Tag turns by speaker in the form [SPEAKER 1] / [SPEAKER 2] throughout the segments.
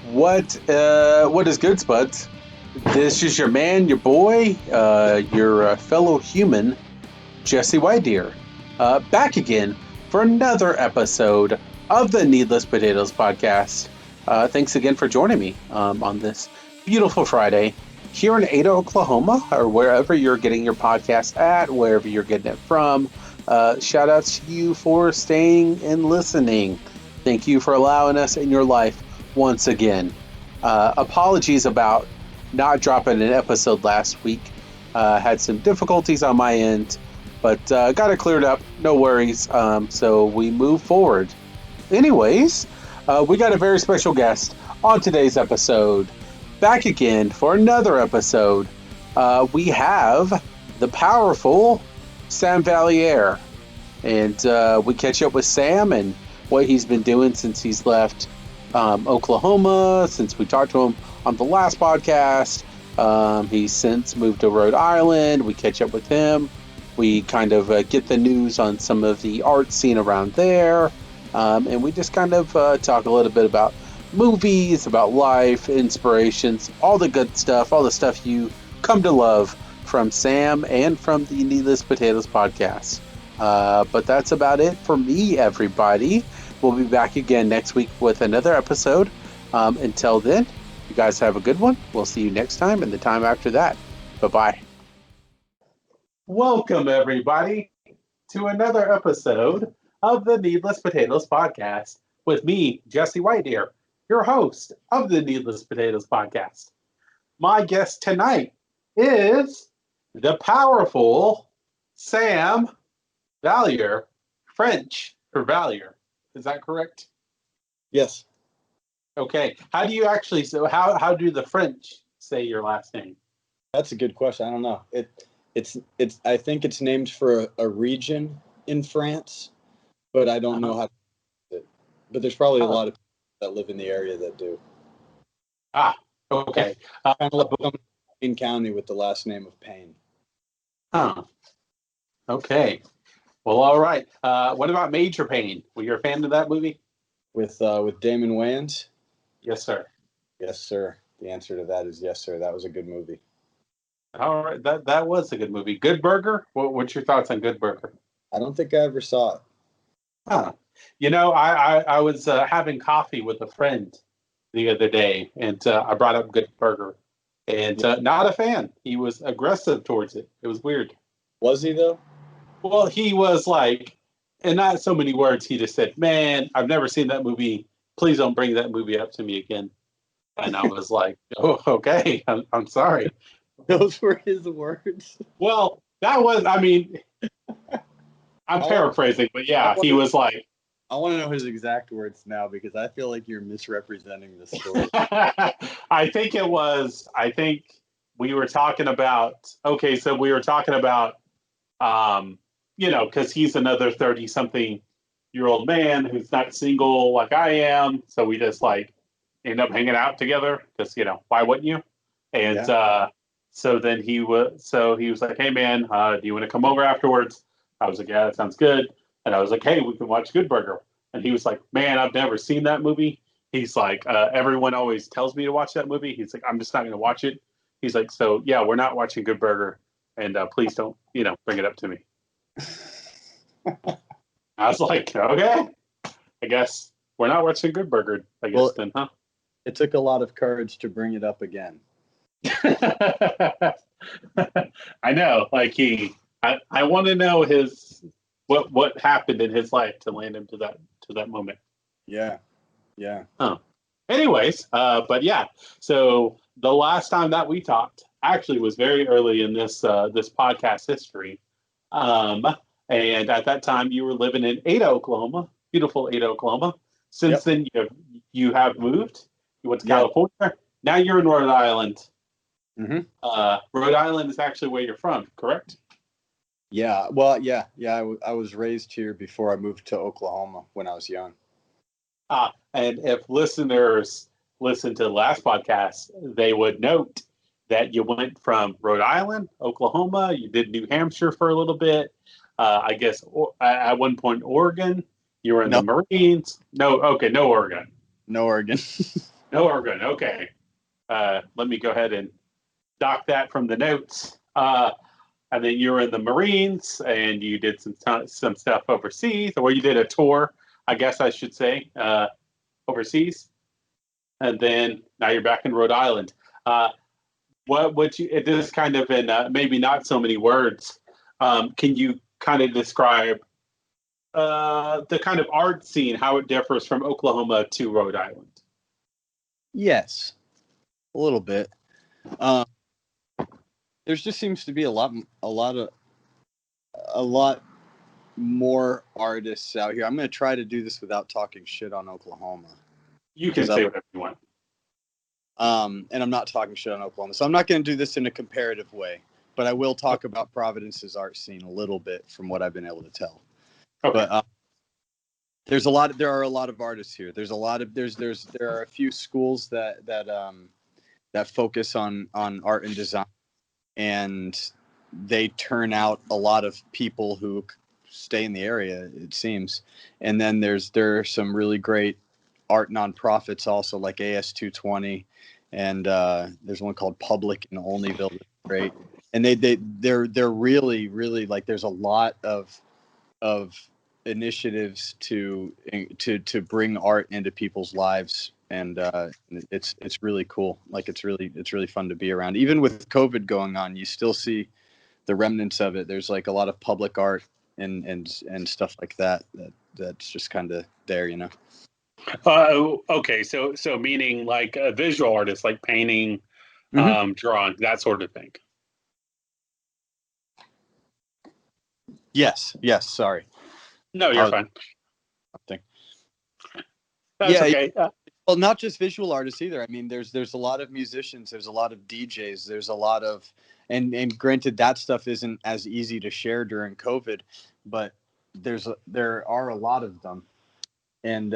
[SPEAKER 1] What is good, Spuds? This is your man, your boy, your fellow human, Jesse Whitedeer, back again for another episode of the Needless Potatoes podcast. Thanks again for joining me on this beautiful Friday here in Ada, Oklahoma, or wherever you're getting your podcast at, wherever you're getting it from. Shout out to you for staying and listening. Thank you for allowing us in your life once again. Apologies about not dropping an episode last week. Had some difficulties on my end, but got it cleared up. No worries. So we move forward. Anyways, we got a very special guest on today's episode. Back again for another episode. We have the powerful Sam Valliere. And we catch up with Sam and what he's been doing since he's left Oklahoma, since we talked to him on the last podcast. He's since moved to Rhode Island. We catch up with him. We kind of get the news on some of the art scene around there. And we just kind of talk a little bit about movies, about life, inspirations, all the good stuff, all the stuff you come to love from Sam and from the Needless Potatoes podcast. But that's about it for me, everybody. We'll be back again next week with another episode. Until then, you guys have a good one. We'll see you next time and the time after that. Bye-bye. Welcome, everybody, to another episode of the Needless Potatoes podcast with me, Jesse Whitedeer, your host of the Needless Potatoes podcast. My guest tonight is the powerful Sam Valliere, French for Valliere. Is that correct?
[SPEAKER 2] Yes.
[SPEAKER 1] Okay. How do you actually? So how do the French say your last name?
[SPEAKER 2] That's a good question. I don't know. It's. I think it's named for a region in France, but I don't know how to do it. But there's probably a lot of people that live in the area that do.
[SPEAKER 1] Okay.
[SPEAKER 2] Kind of like Payne County with the last name of Payne.
[SPEAKER 1] Okay. Well, all right. What about Major Payne? Were you a fan of that movie?
[SPEAKER 2] With Damon Wayans?
[SPEAKER 1] Yes, sir.
[SPEAKER 2] Yes, sir. The answer to that is yes, sir. That was a good movie.
[SPEAKER 1] All right. That was a good movie. Good Burger? What's your thoughts on Good Burger?
[SPEAKER 2] I don't think I ever saw it.
[SPEAKER 1] I was having coffee with a friend the other day, and I brought up Good Burger, and not a fan. He was aggressive towards it. It was weird.
[SPEAKER 2] Was he, though?
[SPEAKER 1] Well, he was like, in not so many words, he just said, "Man, I've never seen that movie. Please don't bring that movie up to me again." And I was like, "Oh, okay. I'm sorry."
[SPEAKER 2] Those were his words.
[SPEAKER 1] Well, that was, I'm paraphrasing, but yeah, he was like,
[SPEAKER 2] I want to know his exact words now because I feel like you're misrepresenting the story.
[SPEAKER 1] I think we were talking about, because he's another 30-something-year-old man who's not single like I am. So we just like end up hanging out together because, why wouldn't you? And so then he was like, "Hey, man, do you want to come over afterwards?" I was like, "Yeah, that sounds good." And I was like, "Hey, we can watch Good Burger." And he was like, "Man, I've never seen that movie." He's like, "Everyone always tells me to watch that movie." He's like, "I'm just not going to watch it." He's like, "So, yeah, we're not watching Good Burger. And please don't, bring it up to me." I was like, "Okay, I guess we're not watching Good Burger, then, huh?"
[SPEAKER 2] It took a lot of courage to bring it up again.
[SPEAKER 1] I know. Like I want to know what happened in his life to land him to that moment.
[SPEAKER 2] Yeah.
[SPEAKER 1] Anyways, but yeah. So the last time that we talked actually was very early in this podcast history. And at that time you were living in Ada, Oklahoma, beautiful Ada, Oklahoma. Since then you have moved. You went to California. Now you're in Rhode Island.
[SPEAKER 2] Mm-hmm.
[SPEAKER 1] Rhode Island is actually where you're from, correct?
[SPEAKER 2] Yeah. Well, yeah. I was raised here before I moved to Oklahoma when I was young.
[SPEAKER 1] And if listeners listen to the last podcast, they would note that you went from Rhode Island, Oklahoma. You did New Hampshire for a little bit. I guess at one point Oregon. You were in the Marines. No Oregon.
[SPEAKER 2] No Oregon.
[SPEAKER 1] No Oregon. Okay. Let me go ahead and dock that from the notes. And then you were in the Marines, and you did some stuff overseas, or you did a tour, I guess I should say, overseas. And then now you're back in Rhode Island. Uh, what would you? It is kind of in maybe not so many words. Can you kind of describe the kind of art scene, how it differs from Oklahoma to Rhode Island?
[SPEAKER 2] Yes, a little bit. Um, there just seems to be a lot more artists out here. I'm going to try to do this without talking shit on Oklahoma.
[SPEAKER 1] You can say whatever you want.
[SPEAKER 2] And I'm not talking shit on Oklahoma, so I'm not going to do this in a comparative way. But I will talk about Providence's art scene a little bit from what I've been able to tell.
[SPEAKER 1] Okay.
[SPEAKER 2] But there are a lot of artists here. There are a few schools that focus on art and design, and they turn out a lot of people who stay in the area, it seems. And then there are some really great art nonprofits also, like AS220, and there's one called Public in Olneyville that's great. And they're really like, there's a lot of initiatives to bring art into people's lives, and it's really cool. Like, it's really fun to be around. Even with COVID going on, you still see the remnants of it. There's like a lot of public art and stuff like that's just kind of there, you know.
[SPEAKER 1] Okay, so meaning like a visual artist, like painting, drawing, that sort of thing.
[SPEAKER 2] Yes. Sorry.
[SPEAKER 1] No, you're fine.
[SPEAKER 2] Something.
[SPEAKER 1] That's okay.
[SPEAKER 2] Well, not just visual artists either. I mean, there's a lot of musicians. There's a lot of DJs. There's a lot of, and granted, that stuff isn't as easy to share during COVID, but there are a lot of them, and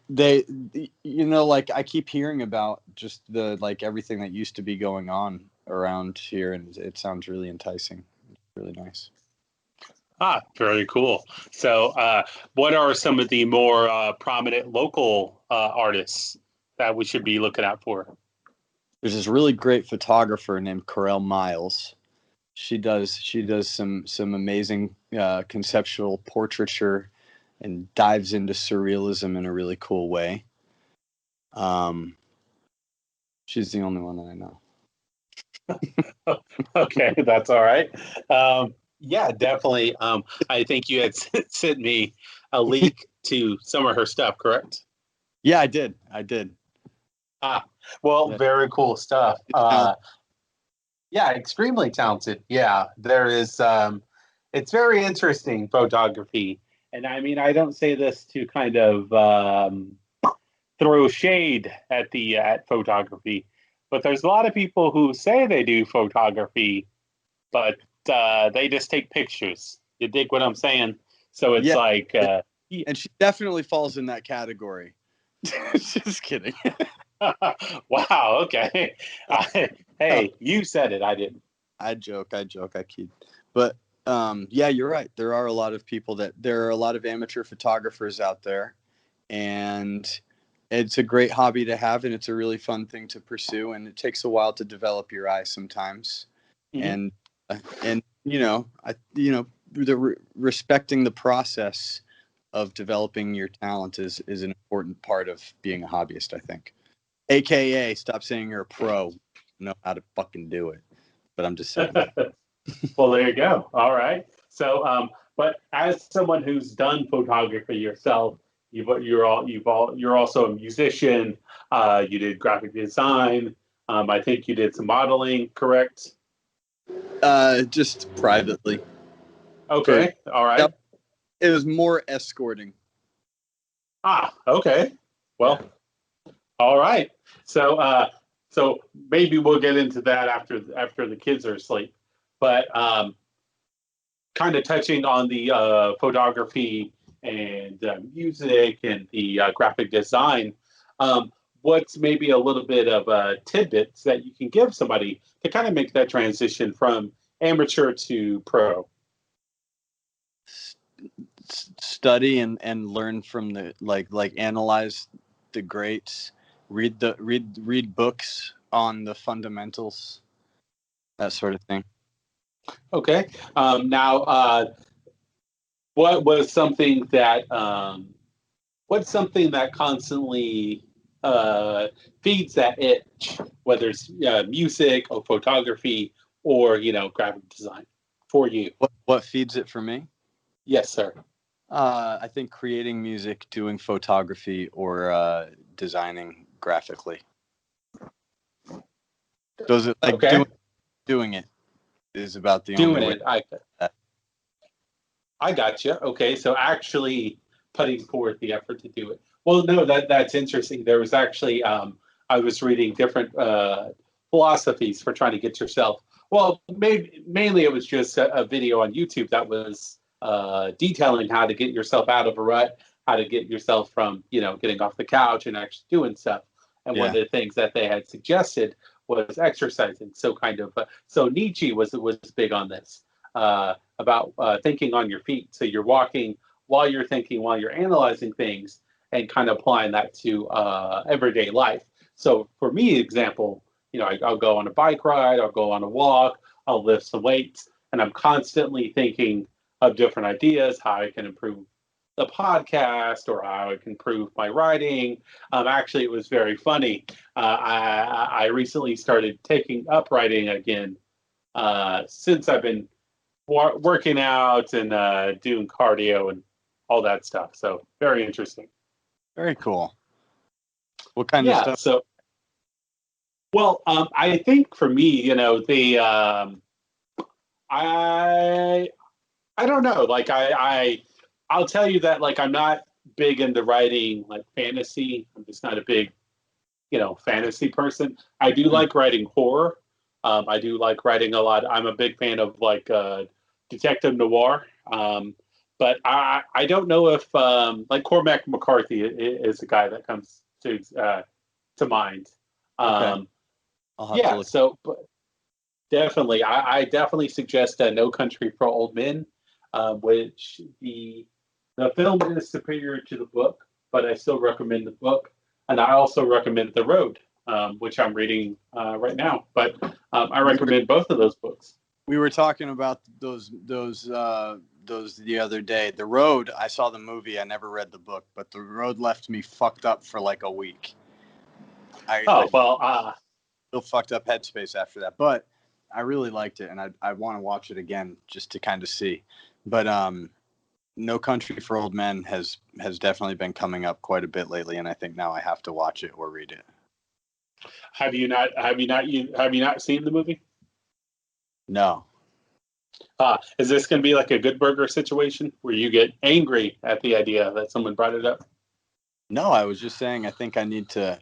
[SPEAKER 2] they, you know, like, I keep hearing about just the, like, everything that used to be going on around here, and it sounds really enticing. It's really nice.
[SPEAKER 1] Very cool. So, what are some of the more prominent local artists that we should be looking out for?
[SPEAKER 2] There's this really great photographer named Corel Miles. She does some amazing conceptual portraiture and dives into surrealism in a really cool way. She's the only one that I know.
[SPEAKER 1] Okay, that's all right. Yeah, definitely. I think you had sent me a link to some of her stuff, correct?
[SPEAKER 2] Yeah, I did.
[SPEAKER 1] Well,
[SPEAKER 2] Yeah.
[SPEAKER 1] very cool stuff. Yeah, extremely talented. Yeah, there is. It's very interesting photography, and I mean, I don't say this to kind of throw shade at photography, but there's a lot of people who say they do photography, but they just take pictures. You dig what I'm saying? So it's like,
[SPEAKER 2] and she definitely falls in that category. Just kidding.
[SPEAKER 1] Wow. Okay. Hey, you said it. I didn't.
[SPEAKER 2] I joke. I kid. But yeah, you're right. There are a lot of amateur photographers out there, and it's a great hobby to have, and it's a really fun thing to pursue, and it takes a while to develop your eye sometimes. And respecting the process of developing your talent is an important part of being a hobbyist, I think. AKA, stop saying you're a pro. Know how to fucking do it. But I'm just saying.
[SPEAKER 1] Well, there you go. All right. So, but as someone who's done photography yourself, you're also a musician. You did graphic design. I think you did some modeling, correct?
[SPEAKER 2] Just privately.
[SPEAKER 1] Okay. All right.
[SPEAKER 2] It was more escorting.
[SPEAKER 1] Okay. Well, all right. So maybe we'll get into that after the kids are asleep. But kind of touching on the photography and music and the graphic design, what's maybe a little bit of tidbits that you can give somebody to kind of make that transition from amateur to pro?
[SPEAKER 2] study and learn from the like analyze the greats, read books on the fundamentals, that sort of thing.
[SPEAKER 1] Okay. Now, what was something that what's something that constantly feeds that itch, whether it's music or photography or graphic design for you?
[SPEAKER 2] What feeds it for me?
[SPEAKER 1] Yes, sir.
[SPEAKER 2] I think creating music, doing photography, or designing graphically. Those are like
[SPEAKER 1] Okay.
[SPEAKER 2] doing it is about the
[SPEAKER 1] Doing
[SPEAKER 2] only way.
[SPEAKER 1] it. I got you. Okay, so actually putting forth the effort to do it. Well, no, that's interesting. There was actually I was reading different philosophies for trying to get yourself. Well, mainly it was just a video on YouTube that was detailing how to get yourself out of a rut, how to get yourself from getting off the couch and actually doing stuff. And one of the things that they had suggested was exercising. So kind of so Nietzsche was big on this. About thinking on your feet. So you're walking while you're thinking, while you're analyzing things, and kind of applying that to everyday life. So for me, example, I'll go on a bike ride, I'll go on a walk, I'll lift some weights, and I'm constantly thinking of different ideas, how I can improve the podcast or how I can improve my writing. Actually, it was very funny. I recently started taking up writing again since I've been working out and doing cardio and all that stuff. So very interesting.
[SPEAKER 2] Very cool. What kind of stuff?
[SPEAKER 1] So, well, I think for me, the I don't know. Like I'll tell you that like I'm not big into writing like fantasy. I'm just not a big fantasy person. I do like writing horror. I do like writing a lot. I'm a big fan of like detective noir. But I don't know if like Cormac McCarthy is a guy that comes to mind.
[SPEAKER 2] Okay. I'll have to look.
[SPEAKER 1] So but definitely, I definitely suggest No Country for Old Men, which the film is superior to the book, but I still recommend the book, and I also recommend The Road, which I'm reading right now. But I recommend both of those books.
[SPEAKER 2] We were talking about those the other day. The Road, I saw the movie. I never read the book, but The Road left me fucked up for like a week. Still fucked up headspace after that, but I really liked it, and I want to watch it again just to kind of see. But No Country for Old Men has definitely been coming up quite a bit lately, and I think now I have to watch it or read it.
[SPEAKER 1] Have you not seen the movie?
[SPEAKER 2] No.
[SPEAKER 1] Is this going to be like a Good Burger situation where you get angry at the idea that someone brought it up?
[SPEAKER 2] No, I was just saying I think I need to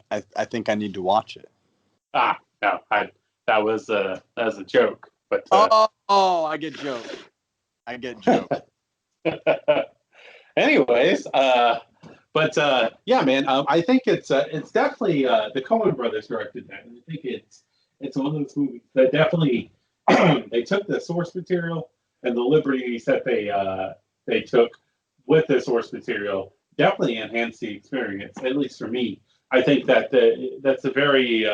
[SPEAKER 2] watch it.
[SPEAKER 1] No, that was a joke. But
[SPEAKER 2] I get joke.
[SPEAKER 1] Anyways, yeah, man, I think it's definitely the Coen brothers directed that, and I think it's one of those movies that definitely they took the source material and the liberties that they took with the source material definitely enhanced the experience. At least for me, I think that that's a very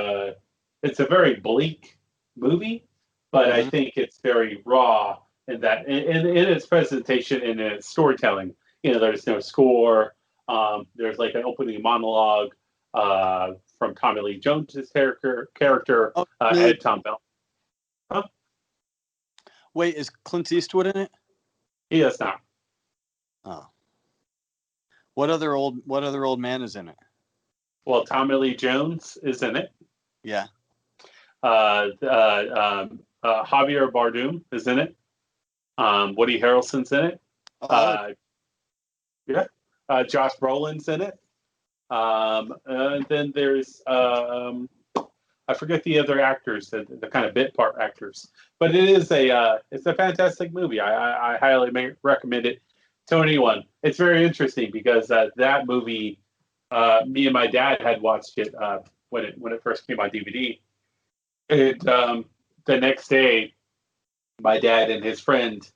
[SPEAKER 1] it's a very bleak movie, but I think it's very raw in that in its presentation and in its storytelling. There's no score. There's like an opening monologue from Tommy Lee Jones's character, Ed Tom Bell. Huh?
[SPEAKER 2] Wait, is Clint Eastwood in it?
[SPEAKER 1] He is not.
[SPEAKER 2] Oh. What other old man is in it?
[SPEAKER 1] Well, Tommy Lee Jones is in it.
[SPEAKER 2] Yeah.
[SPEAKER 1] Javier Bardem is in it. Woody Harrelson's in it. Yeah. Josh Brolin's in it. And then there's I forget the other actors, the kind of bit part actors. But it's a fantastic movie. I highly recommend it to anyone. It's very interesting because that movie, me and my dad had watched it when it first came on DVD. The next day, my dad and his friend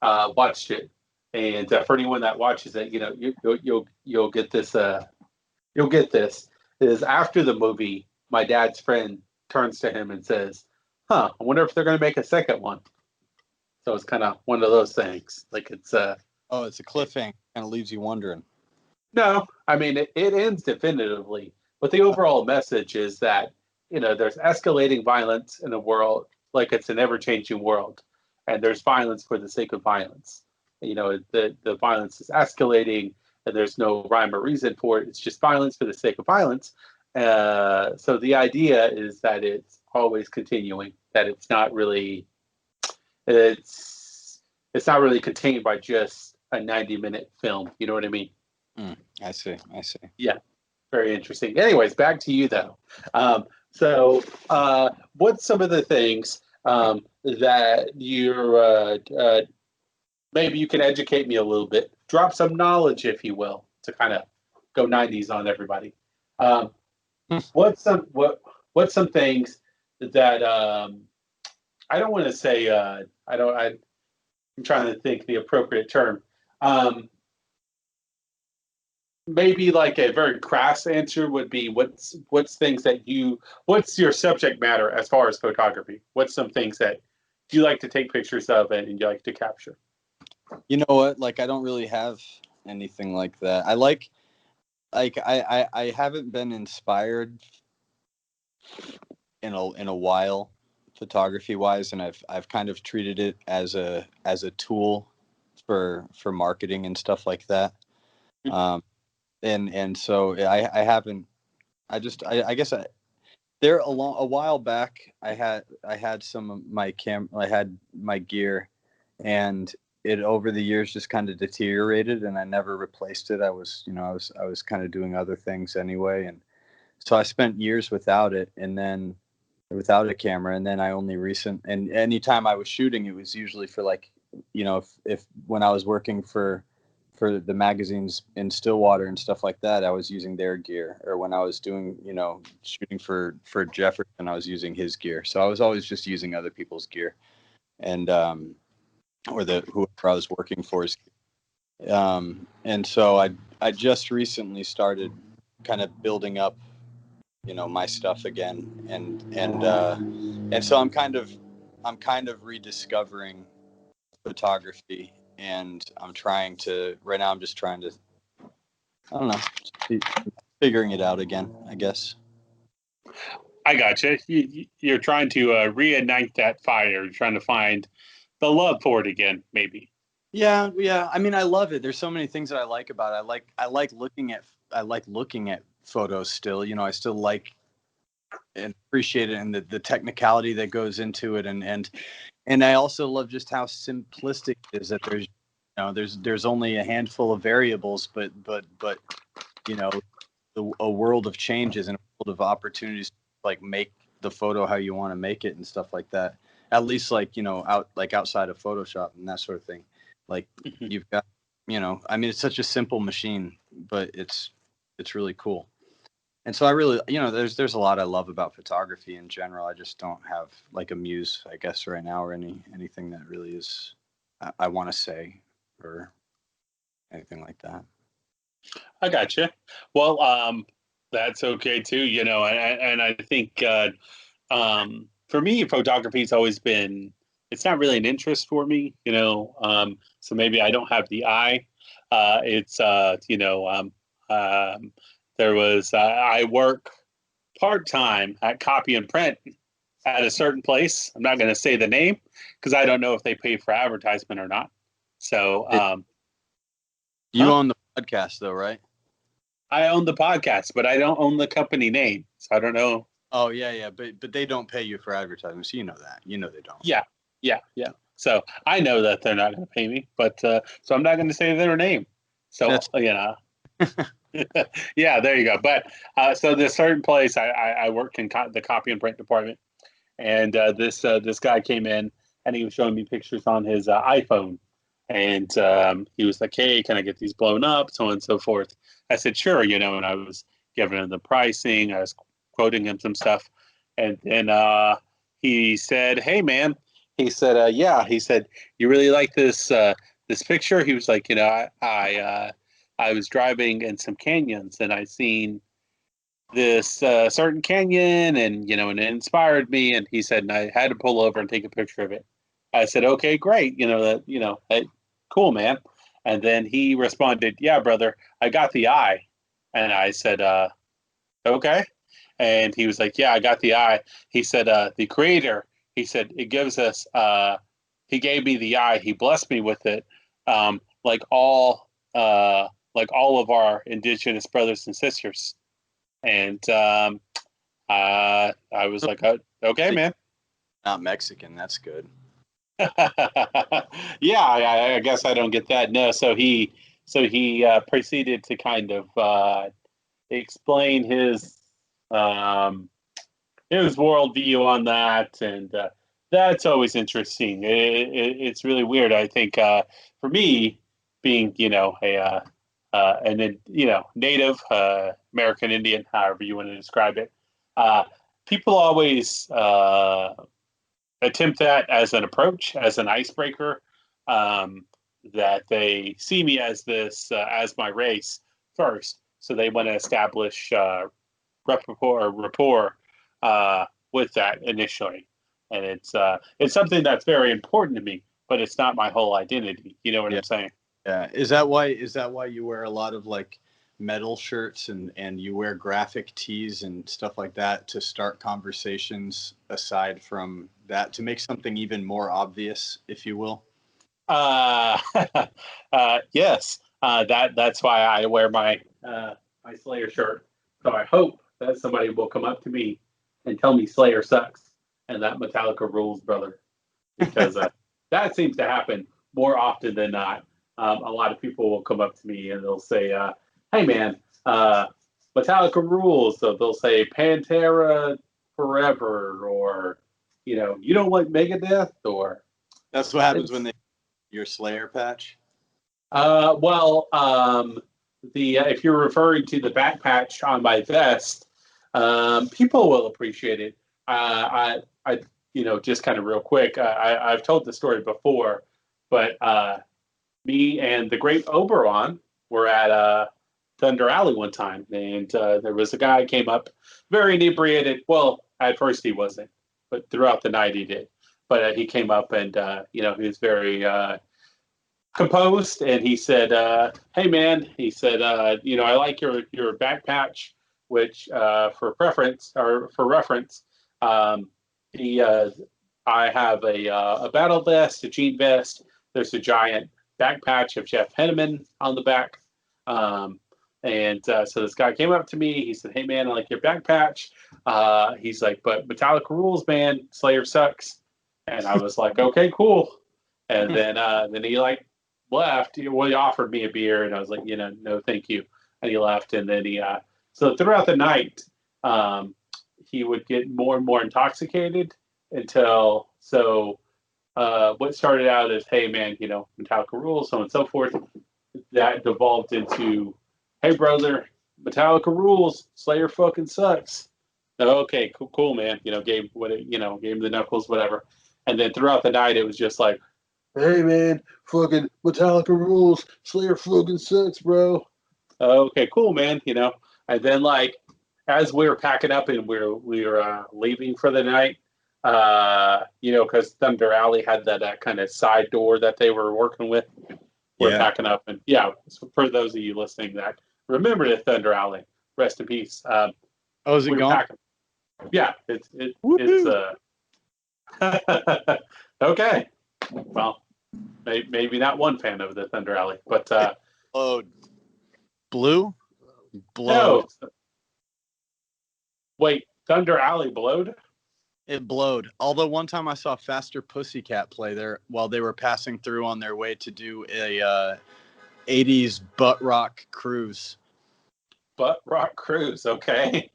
[SPEAKER 1] watched it, And for anyone that watches it, you'll get this. You'll get this. Is after the movie, my dad's friend turns to him and says, "Huh, I wonder if they're going to make a second one." So it's kind of one of those things. Like it's
[SPEAKER 2] Oh, it's a cliffhanger. Kind of leaves you wondering.
[SPEAKER 1] no, I mean it ends definitively, but the overall message is that there's escalating violence in the world, like it's an ever-changing world, and there's violence for the sake of violence. The violence is escalating, and there's no rhyme or reason for it. It's just violence for the sake of violence. So the idea is that it's always continuing. That it's not really contained by just a 90-minute film. You know what I mean?
[SPEAKER 2] I see.
[SPEAKER 1] Yeah, very interesting. Anyways, back to you though. What's some of the things that maybe you can educate me a little bit, drop some knowledge, if you will, to kind of go 90s on everybody. Um, what's some things that I don't want to say I'm trying to think the appropriate term. Maybe like a very crass answer would be what's things that what's your subject matter as far as photography? What's some things that you like to take pictures of and you like to capture?
[SPEAKER 2] You know what? Like, I don't really have anything like that. I haven't been inspired in a while, photography wise, and I've kind of treated it as a tool for marketing and stuff like that. And so I haven't. I guess a while back I had some of I had my gear, and it over the years just kind of deteriorated, and I never replaced it. I was kind of doing other things anyway, and so I spent years without it, and then without a camera, and then I only and anytime I was shooting, it was usually for like, if when I was working for the magazines in Stillwater and stuff like that, I was using their gear, or when I was doing, shooting for Jefferson, I was using his gear. So I was always just using other people's gear, and or whoever I was working for. And so I just recently started kind of building up, my stuff again, and so I'm kind of rediscovering photography, and right now I'm just trying to, I don't know, figuring it out again, I guess.
[SPEAKER 1] I gotcha. You're trying to reignite that fire. You're trying to find the love for it again, maybe.
[SPEAKER 2] Yeah. I mean, I love it. There's so many things that I like about it. I like looking at photos still. I still like and appreciate it, and the technicality that goes into it, and I also love just how simplistic it is, that there's only a handful of variables, but you know a world of changes and a world of opportunities to like make the photo how you want to make it and stuff like that. At least like outside of Photoshop and that sort of thing. Like you've got I mean, it's such a simple machine, but it's really cool. And so I really, there's a lot I love about photography in general. I just don't have like a muse, I guess, right now, or anything that really is I want to say or anything like that.
[SPEAKER 1] I gotcha. Well, that's okay too, and I think for me, photography's always been, it's not really an interest for me, so maybe I don't have the eye. It's, there was, I work part time at copy and print at a certain place. I'm not going to say the name because I don't know if they pay for advertisement or not. So,
[SPEAKER 2] You own the podcast though, right?
[SPEAKER 1] I own the podcast, but I don't own the company name. So I don't know.
[SPEAKER 2] Oh yeah, but they don't pay you for advertising, so you know that. They don't.
[SPEAKER 1] Yeah. So I know that they're not going to pay me, but so I'm not going to say their name. So, yeah, there you go. But so this certain place, I work in the copy and print department, and this guy came in and he was showing me pictures on his iPhone, and he was like, "Hey, can I get these blown up?" So on and so forth. I said, "Sure," and I was giving him the pricing. I was quoting him some stuff, and then he said, "Hey, man," he said, "Yeah," he said, "You really like this this picture. He was like, I was driving in some canyons and I seen this certain canyon, and and it inspired me. And he said, and I had to pull over and take a picture of it. I said, okay, great. Hey, cool, man. And then he responded, yeah, brother, I got the eye. And I said, okay. And he was like, yeah, I got the eye. He said, the creator, he said, it gives us, he gave me the eye. He blessed me with it. Like all of our indigenous brothers and sisters. And I was like, okay, man.
[SPEAKER 2] Not Mexican. That's good.
[SPEAKER 1] Yeah, I guess I don't get that. No, so he proceeded to kind of explain um, his worldview on that, and that's always interesting. It's really weird. I think for me, being native American Indian, however you want to describe it, uh, people always attempt that as an approach, as an icebreaker. Um, that they see me as as my race first, so they want to establish rapport with that initially, and it's something that's very important to me, but it's not my whole identity. You know what I'm saying?
[SPEAKER 2] Yeah. Is that why you wear a lot of like metal shirts and you wear graphic tees and stuff like that to start conversations aside from that to make something even more obvious, if you will?
[SPEAKER 1] Uh, yes, that's why I wear my Slayer shirt. So I hope that somebody will come up to me and tell me Slayer sucks and that Metallica rules, brother, because that seems to happen more often than not. A lot of people will come up to me and they'll say, "Hey, man, uh, Metallica rules." So they'll say Pantera forever, or you don't like Megadeth, or
[SPEAKER 2] That's what happens when
[SPEAKER 1] it's
[SPEAKER 2] they your Slayer patch.
[SPEAKER 1] Well, the if you're referring to the back patch on my vest, people will appreciate it. Just kind of real quick, I've told the story before, but me and the great Oberon were at Thunder Alley one time, and there was a guy came up, very inebriated. Well, at first he wasn't, but throughout the night he did. But he came up and he was very composed, and he said, "Hey man," he said, "I like your back patch, which for reference, um, he I have a battle vest, a jean vest. There's a giant back patch of Jeff Henneman on the back." Um, and so this guy came up to me. He said, "Hey man, I like your back patch." He's like, "But Metallica rules, man. Slayer sucks." And I was like, "Okay, cool." And then he like left. Well, he offered me a beer, and I was like, no, thank you. And he left. And then so throughout the night, he would get more and more intoxicated until what started out as, hey man, Metallica rules, so on and so forth. That devolved into, hey brother, Metallica rules, Slayer fucking sucks. Okay, cool, man. Gave him the knuckles, whatever. And then throughout the night, it was just like, hey man, fucking Metallica rules. Slayer fucking sucks, bro. Okay, cool, man. And then like as we were packing up and we were leaving for the night, because Thunder Alley had that kind of side door that they were working with. We're
[SPEAKER 2] Yeah.
[SPEAKER 1] packing up, and yeah. So for those of you listening that remember the Thunder Alley, rest in peace.
[SPEAKER 2] Oh, is it
[SPEAKER 1] We were
[SPEAKER 2] gone?
[SPEAKER 1] packing. Yeah, it's
[SPEAKER 2] Woohoo!
[SPEAKER 1] okay. Well, maybe not one fan of the Thunder Alley, but
[SPEAKER 2] Blowed. Blue? Blowed.
[SPEAKER 1] no. Wait, Thunder Alley blowed?
[SPEAKER 2] It blowed. Although one time I saw Faster Pussycat play there while they were passing through on their way to do a 80s butt rock cruise.
[SPEAKER 1] Butt Rock Cruise, okay.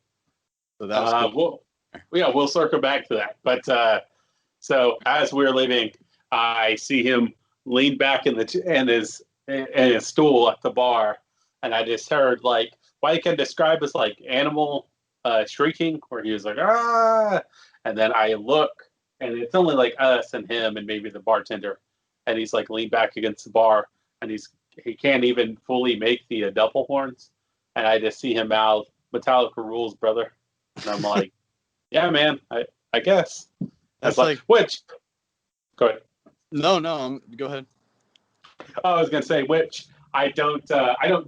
[SPEAKER 2] So that was cool.
[SPEAKER 1] We'll circle back to that. But so as we're leaving, I see him lean back in his stool at the bar, and I just heard like what I can describe as like animal shrieking, where he was like ah, and then I look, and it's only like us and him and maybe the bartender,
[SPEAKER 3] and he's like leaned back against the bar, and he can't even fully make the double horns, and I just see him mouth, "Metallica rules, brother," and I'm like, "Yeah, man, I guess."
[SPEAKER 2] That's like
[SPEAKER 3] which. Go ahead.
[SPEAKER 2] No, go ahead.
[SPEAKER 3] Oh, I was gonna say which I don't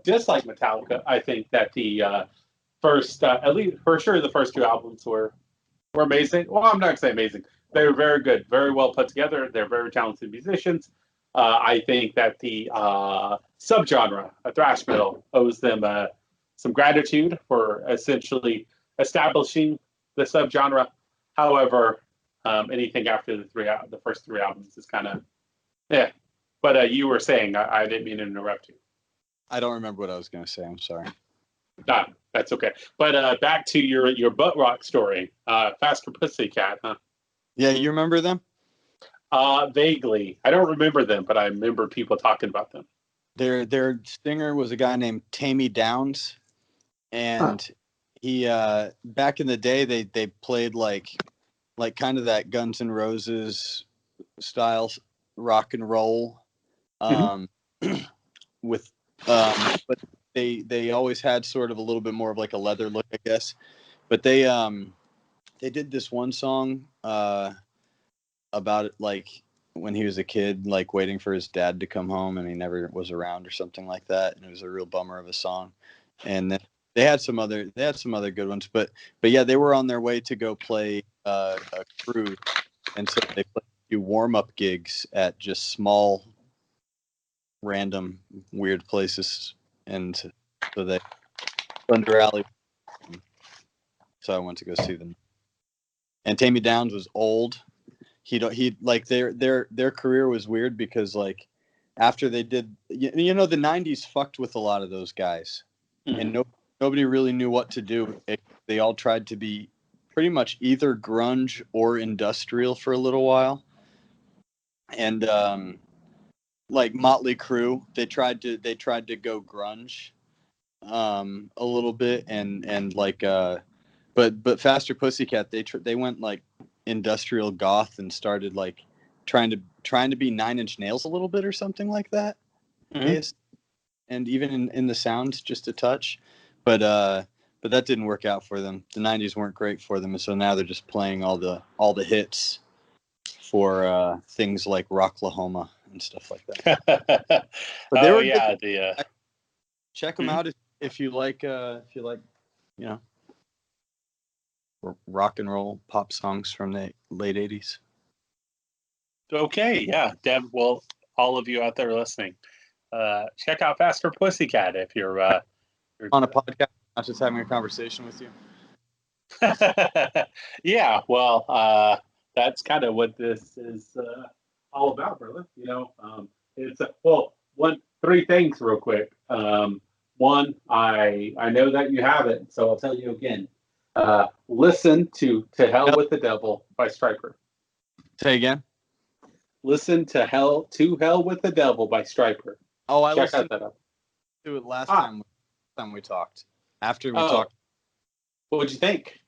[SPEAKER 3] dislike Metallica. I think that the first, at least for sure, the first two albums were amazing. Well, I'm not gonna say amazing. They were very good, very well put together. They're very talented musicians. I think that the subgenre of thrash metal owes them some gratitude for essentially establishing the subgenre. However, anything after the first three albums is kind of yeah. But you were saying I didn't mean to interrupt you.
[SPEAKER 2] I don't remember what I was going to say. I'm sorry.
[SPEAKER 3] Nah, that's okay. But back to your butt rock story. Faster Pussycat, huh?
[SPEAKER 2] Yeah, you remember them?
[SPEAKER 3] Vaguely. I don't remember them, but I remember people talking about them.
[SPEAKER 2] Their singer was a guy named Tammy Downs, and he back in the day they played like kind of that Guns N' Roses style rock and roll, with but they always had sort of a little bit more of like a leather look, I guess. But they did this one song about it, like when he was a kid, like waiting for his dad to come home and he never was around or something like that, and it was a real bummer of a song. And then they had some other good ones, but yeah, they were on their way to go play a cruise, and so they played a few warm-up gigs at just small random weird places, and so they Thunder Alley, so I went to go see them. And Tammy Downs was old. He like their career was weird because like after they did, you know, the 90s fucked with a lot of those guys, and nobody really knew what to do. They all tried to be pretty much either grunge or industrial for a little while, and like Motley Crue, they tried to go grunge a little bit, and like but Faster Pussycat, they went like industrial goth and started like trying to be Nine Inch Nails a little bit or something like that. And even in the sounds just a touch, but that didn't work out for them. The 90s weren't great for them, and so now they're just playing all the hits for things like Rocklahoma and stuff like that. But they were good. Check them out if you like you know, rock and roll pop songs from the late 80s.
[SPEAKER 3] Okay, yeah, Deb. Well, all of you out there listening, check out Faster Pussycat if you're
[SPEAKER 2] on a podcast, not just having a conversation with you.
[SPEAKER 3] Yeah, well, that's kind of what this is all about, brother. You know, it's three things real quick. One, I know that you have it, so I'll tell you again. Listen to Hell with the Devil by Stryper.
[SPEAKER 2] Say again.
[SPEAKER 3] Listen to Hell with the Devil by Stryper.
[SPEAKER 2] Oh, I listened to it last time we talked. After we talked.
[SPEAKER 3] What would you think?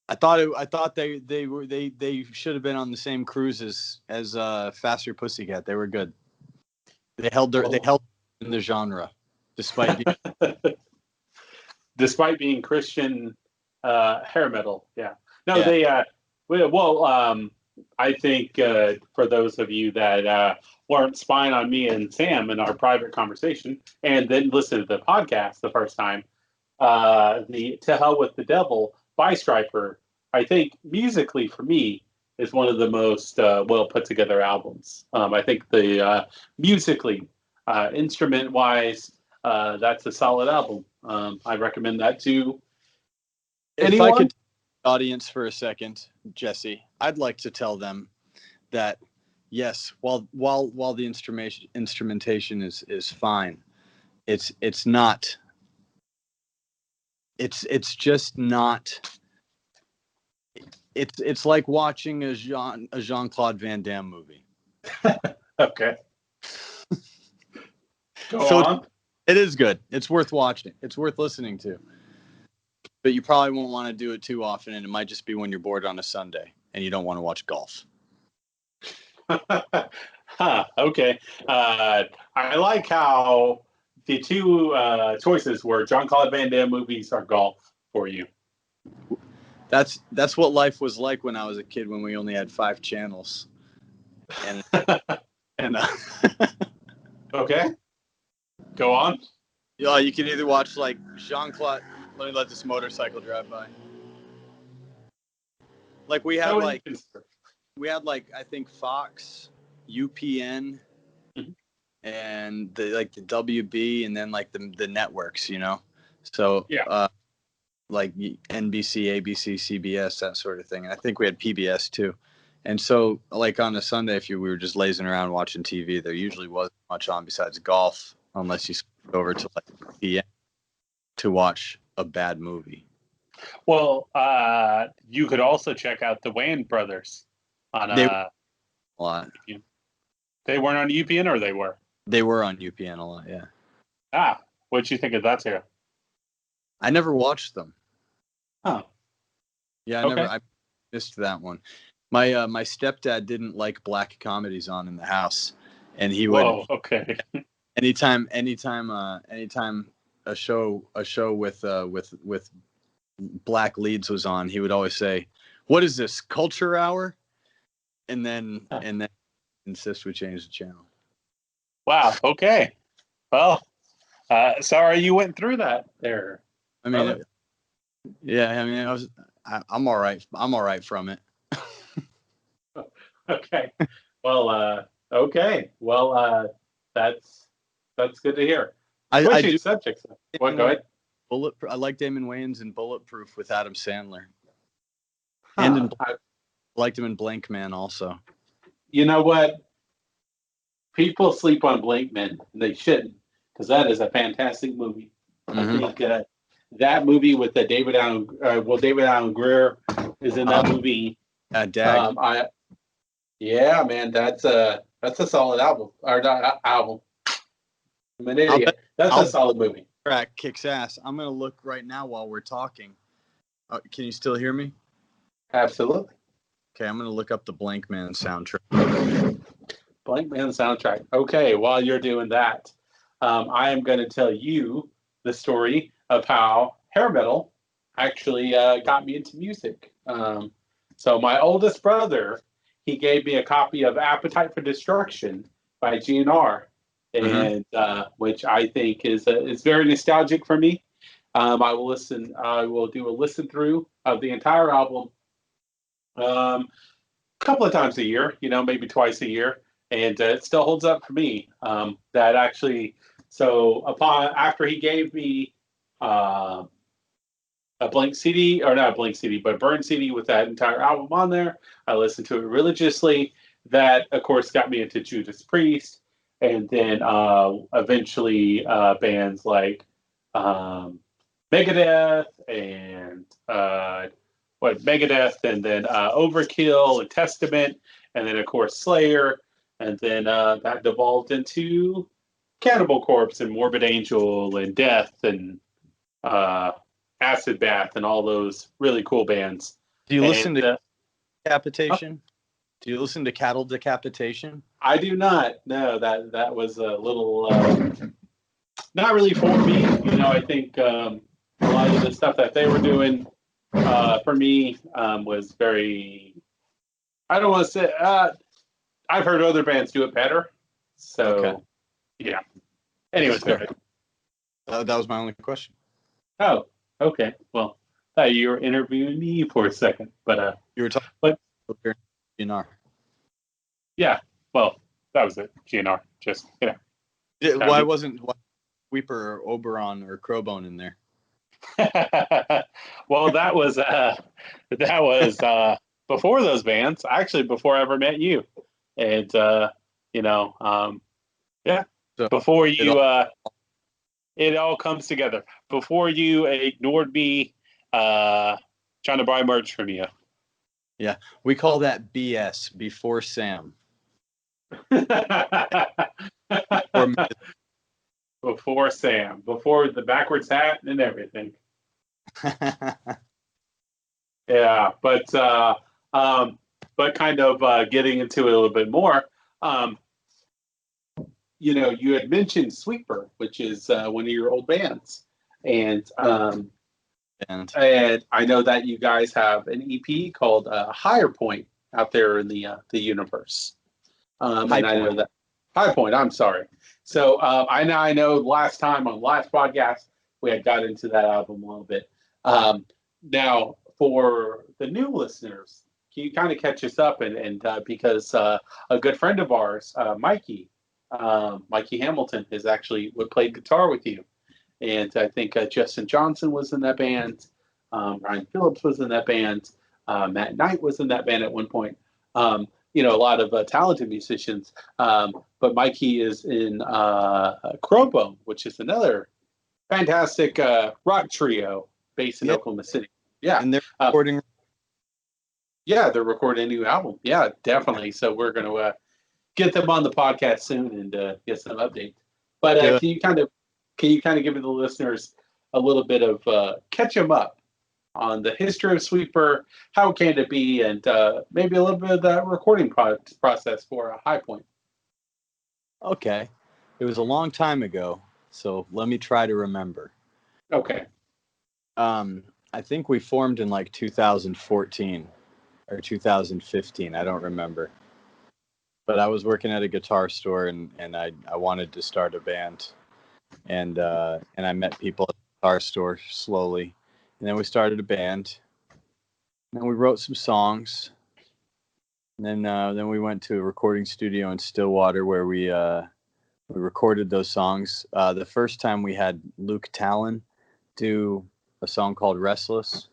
[SPEAKER 2] I thought they should have been on the same cruise as Faster Pussycat. They were good. They held in the genre despite
[SPEAKER 3] despite being Christian hair metal. Yeah. No,
[SPEAKER 2] yeah.
[SPEAKER 3] I think for those of you that weren't spying on me and Sam in our private conversation and then listened to the podcast the first time, the To Hell with the Devil by Stryper, I think musically for me is one of the most well put together albums. I think the musically, instrument wise, that's a solid album. I recommend that to anyone.
[SPEAKER 2] If I could audience for a second, Jesse, I'd like to tell them that yes, while the instrumentation is fine, it's not. It's just not. It's like watching a Jean-Claude Van Damme movie.
[SPEAKER 3] Okay. Go on.
[SPEAKER 2] It is good. It's worth watching. It's worth listening to. But you probably won't want to do it too often, and it might just be when you're bored on a Sunday and you don't want to watch golf.
[SPEAKER 3] Huh. Okay. I like how the two choices were Jean-Claude Van Damme movies or golf for you.
[SPEAKER 2] That's what life was like when I was a kid, when we only had 5 channels. And
[SPEAKER 3] Okay. Go on.
[SPEAKER 2] yeah, you can either watch like Jean-Claude. Let me let this motorcycle drive by. Like we had like I think Fox, UPN,
[SPEAKER 3] Mhm.
[SPEAKER 2] and the WB, and then like the networks, you know. So
[SPEAKER 3] Yeah.
[SPEAKER 2] like NBC, ABC, CBS, that sort of thing. And I think we had PBS too. And so like on a Sunday, if we were just lazing around watching TV, there usually wasn't much on besides golf, unless you switched over to like PM to watch a bad movie.
[SPEAKER 3] Well, you could also check out the Wayans brothers on
[SPEAKER 2] They were a lot.
[SPEAKER 3] They weren't on UPN, or they were?
[SPEAKER 2] They were on UPN a lot, yeah.
[SPEAKER 3] Ah, what'd you think of that too?
[SPEAKER 2] I never watched them.
[SPEAKER 3] Oh.
[SPEAKER 2] Yeah, I missed that one. My stepdad didn't like black comedies on in the house, and he would.
[SPEAKER 3] Whoa. Okay.
[SPEAKER 2] anytime a show with black leads was on, he would always say, "What is this, Culture Hour?" And then insist we change the channel.
[SPEAKER 3] Wow. Okay. Well, sorry you went through that there.
[SPEAKER 2] I mean, I'm all right. I'm all right from it.
[SPEAKER 3] Okay. Well, okay. Well, that's good to hear.
[SPEAKER 2] I do.
[SPEAKER 3] Subjects. What? Go ahead.
[SPEAKER 2] I like Damon Wayans in Bulletproof with Adam Sandler,
[SPEAKER 3] And
[SPEAKER 2] I liked him in Blank Man also.
[SPEAKER 3] You know what? People sleep on Blank Man, and they shouldn't, because that is a fantastic movie.
[SPEAKER 2] Mm-hmm.
[SPEAKER 3] I think that movie with the David Allen Greer is in that movie.
[SPEAKER 2] Dag.
[SPEAKER 3] Yeah, man, that's a solid album. Or not album. I'm an idiot. That's a solid movie.
[SPEAKER 2] Track kicks ass. I'm gonna look right now while we're talking. Can you still hear me?
[SPEAKER 3] Absolutely.
[SPEAKER 2] Okay, I'm gonna look up the Blank Man soundtrack.
[SPEAKER 3] Blank Man soundtrack. Okay, while you're doing that, I am going to tell you the story of how hair metal actually got me into music. So my oldest brother, he gave me a copy of Appetite for Destruction by GNR, and which I think is very nostalgic for me. I will do a listen through of the entire album a couple of times a year, maybe twice a year, and it still holds up for me. That actually, so after he gave me a blank CD, or not a blank CD, but a burned CD with that entire album on there, I listened to it religiously. That, of course, got me into Judas Priest, and then eventually bands like Megadeth and Megadeth, and then Overkill and Testament, and then of course Slayer, and then that devolved into Cannibal Corpse and Morbid Angel and Death and Acid Bath and all those really cool bands.
[SPEAKER 2] Do you listen to Decapitation? Do you listen to Cattle Decapitation?
[SPEAKER 3] I do not. No, that was a little not really for me. I think a lot of the stuff that they were doing for me was very. I don't want to say. I've heard other bands do it better. So, yeah. Anyways, go ahead.
[SPEAKER 2] That was my only question.
[SPEAKER 3] Oh, okay. Well, you were interviewing me for a second, but
[SPEAKER 2] you were talking about GNR.
[SPEAKER 3] Yeah. Well, that was it. GNR. Just
[SPEAKER 2] Why wasn't Weeper or Oberon or Crowbone in there?
[SPEAKER 3] Well, that was before those bands. Actually, before I ever met you, and yeah. So before you, it all comes together. Before you ignored me, trying to buy merch from you.
[SPEAKER 2] Yeah, we call that BS. Before Sam.
[SPEAKER 3] Before Sam, before the backwards hat and everything. Yeah, but kind of getting into it a little bit more. you had mentioned Sweeper, which is one of your old bands, and and I know that you guys have an EP called Higher Point out there in the universe. And I know that High Point. I'm sorry. So I know last time on last podcast we had got into that album a little bit. Now for the new listeners, can you kind of catch us up and because a good friend of ours, Mikey Hamilton, is actually played guitar with you, and I think Justin Johnson was in that band. Ryan Phillips was in that band. Matt Knight was in that band at one point. A lot of talented musicians. But Mikey is in Crowbone, which is another fantastic rock trio based in Oklahoma City. Yeah.
[SPEAKER 2] And they're recording.
[SPEAKER 3] Yeah, they're recording a new album. Yeah, definitely. So we're going to get them on the podcast soon and get some updates. But can you kind of give the listeners a little bit of catch them up on the history of Sweeper, how came to be, and maybe a little bit of that recording process for High Point?
[SPEAKER 2] Okay. It was a long time ago, so let me try to remember.
[SPEAKER 3] Okay.
[SPEAKER 2] I think we formed in like 2014 or 2015. I don't remember. But I was working at a guitar store and I wanted to start a band. And I met people at the guitar store slowly. And then we started a band. And then we wrote some songs. And then we went to a recording studio in Stillwater where we recorded those songs. The first time we had Luke Talon do a song called Restless.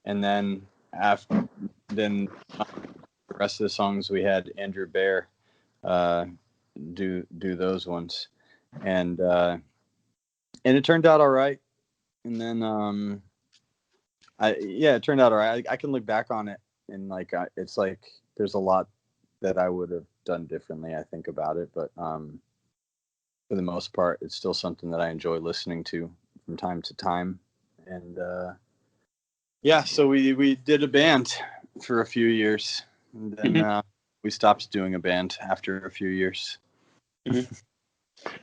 [SPEAKER 2] And then the rest of the songs we had Andrew Bear do those ones. And it turned out all right. And then it turned out all right. I can look back on it and it's like there's a lot that I would have done differently, I think, about it. But for the most part, it's still something that I enjoy listening to from time to time. And so we did a band for a few years, and then we stopped doing a band after a few years.
[SPEAKER 3] Mm-hmm.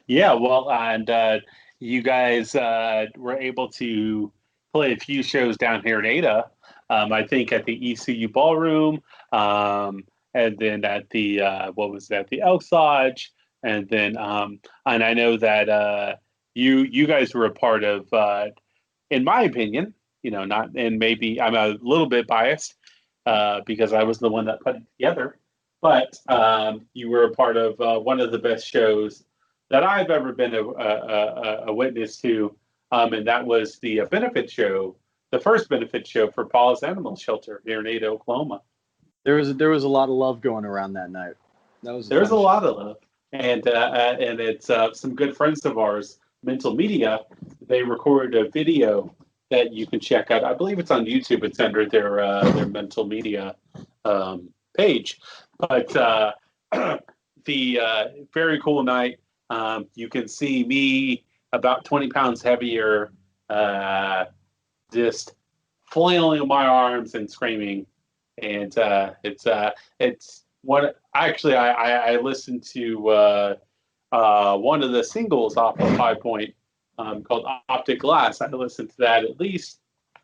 [SPEAKER 3] Yeah, well, and you guys were able to play a few shows down here in Ada. I think at the ECU Ballroom, and then at the the Elks Lodge, and then and I know that you guys were a part of, in my opinion, not, and maybe I'm a little bit biased because I was the one that put it together, but you were a part of one of the best shows that I've ever been a witness to, and that was the benefit show, the first benefit show for Paul's Animal Shelter here in Ada, Oklahoma.
[SPEAKER 2] There was a lot of love going around that night.
[SPEAKER 3] There's a lot of love, and it's some good friends of ours, Mental Media. They recorded a video that you can check out. I believe it's on YouTube. It's under their Mental Media page. But the very cool night. You can see me about 20 pounds heavier, just flailing on my arms and screaming. And it's what actually I listened to one of the singles off of High Point called Optic Glass. I listen to that at least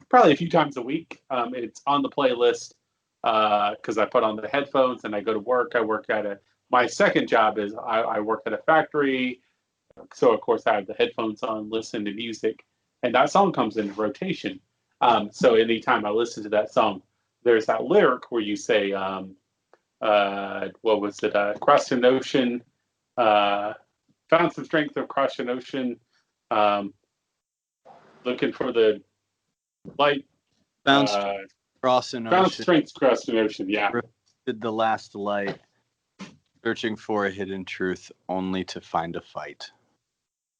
[SPEAKER 3] probably a few times a week. It's on the playlist because I put on the headphones and I go to work. I work at my second job is I work at a factory. So, of course, I have the headphones on, listen to music, and that song comes into rotation. So anytime I listen to that song, there's that lyric where you say, what was it? Crossed an ocean, found some strength across an ocean, looking for the light.
[SPEAKER 2] Found strength across an ocean.
[SPEAKER 3] Found strength across an ocean, yeah.
[SPEAKER 2] Did the last light, searching for a hidden truth, only to find a fight.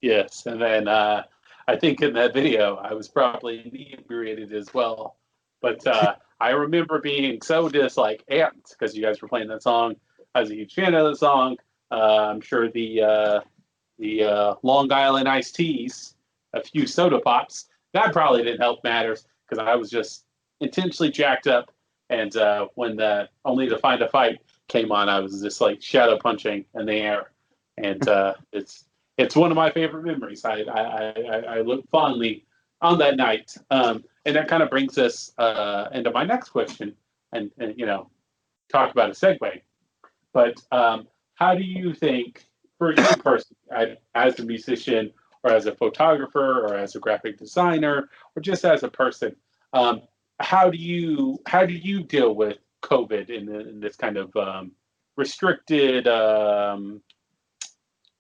[SPEAKER 3] Yes, and then I think in that video, I was probably inebriated as well. But I remember being so just amped because you guys were playing that song. I was a huge fan of the song. I'm sure the Long Island iced teas, a few soda pops, that probably didn't help matters because I was just intentionally jacked up. And when the Only to Find a Fight came on, I was just shadow punching in the air. and it's one of my favorite memories. I look fondly on that night, and that kind of brings us into my next question, and talk about a segue. But how do you think, for you personally, as a musician, or as a photographer, or as a graphic designer, or just as a person, how do you deal with COVID in this kind of restricted